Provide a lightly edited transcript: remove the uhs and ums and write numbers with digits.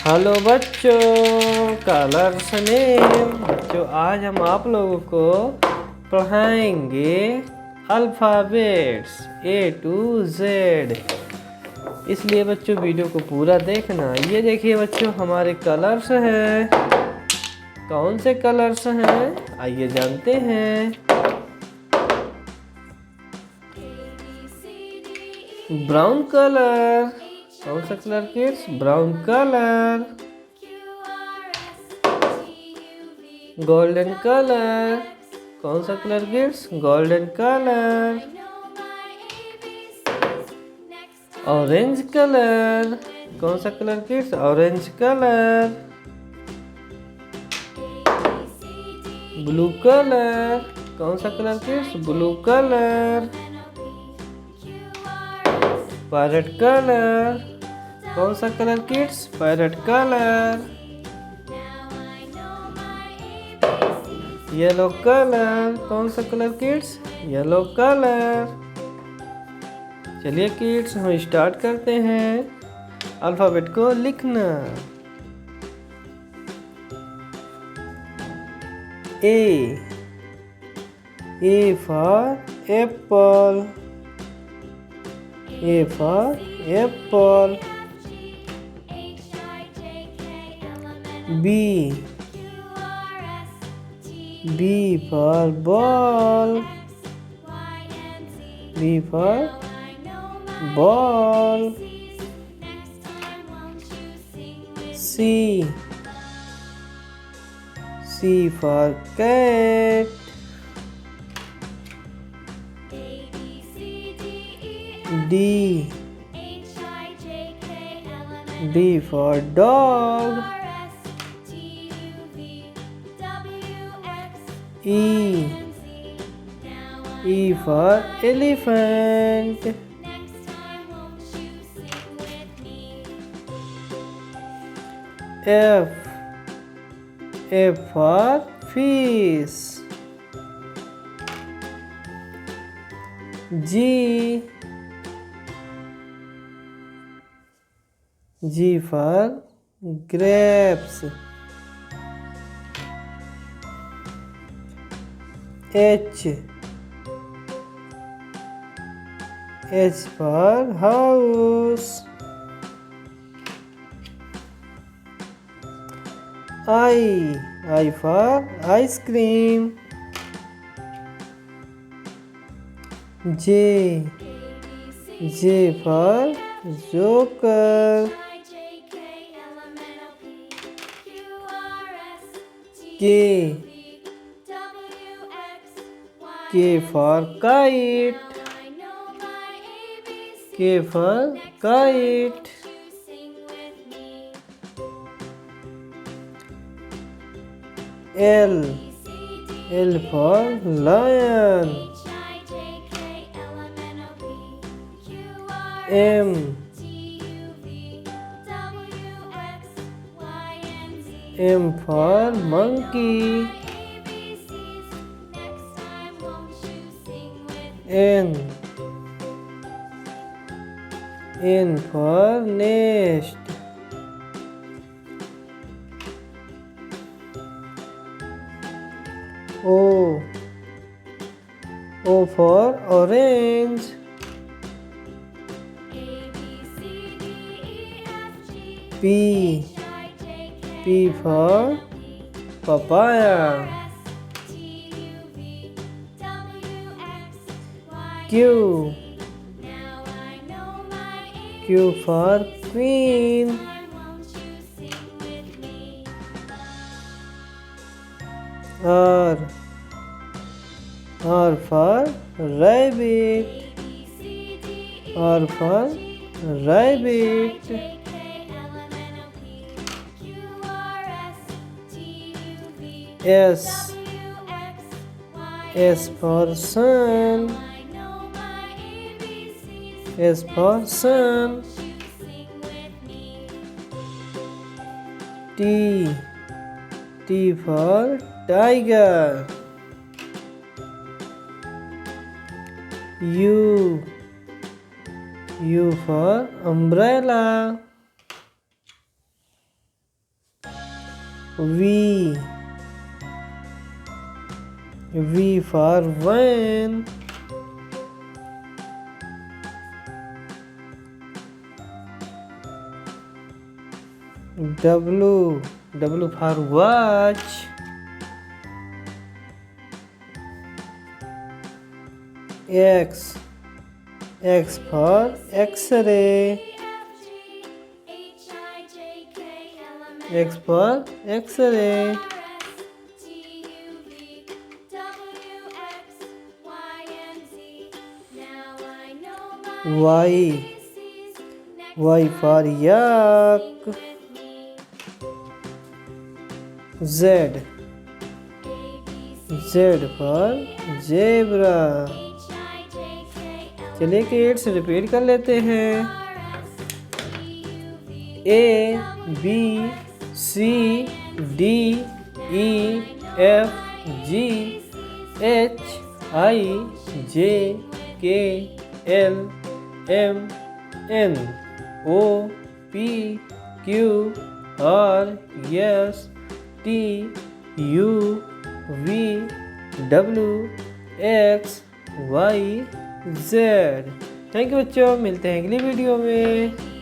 Hello बच्चों, colours name. बच्चों आज हम आप लोगों को पढ़ाएंगे अल्फ़ाबेट्स A to Z। इसलिए बच्चों वीडियो को पूरा देखना। ये देखिए बच्चों, हमारे कलर्स हैं। कौन से कलर्स हैं आइए जानते हैं। Brown colour. कौन सा colour kids? Brown colour. Golden colour. कौन सा colour kids? Golden colour. Orange colour. कौन सा colour kids? Orange colour. Blue colour. कौन सा colour kids? Blue colour. Parrot colour. कौन सा colour kids? Parrot colour. Yellow colour. कौन सा कलर किड्स? Yellow colour. चलिए किड्स हम स्टार्ट करते हैं अल्फ़ाबेट को लिखना। A for apple। A for apple। B for ball। B for ball। C for cat। D for dog। E for elephant। F for fish। G for grapes। H for house। I for ice cream। J for joker। K for kite। K for kite। L for lion। M for monkey। N for nest। O for orange। P for papaya। Q for queen। R for rabbit। R for rabbit। S for sun। S for sun। T for tiger। U for umbrella। V. V for van. W. W for watch. X. X for X-ray. X for X-ray. Y. Y for yak. Z. Z for zebra. चलिए kids repeat कर लेते हैं। A B C D E F G H I J K L M N O P Q R S T U V W X Y Z। Thank you बच्चों, मिलते हैं अगली video में।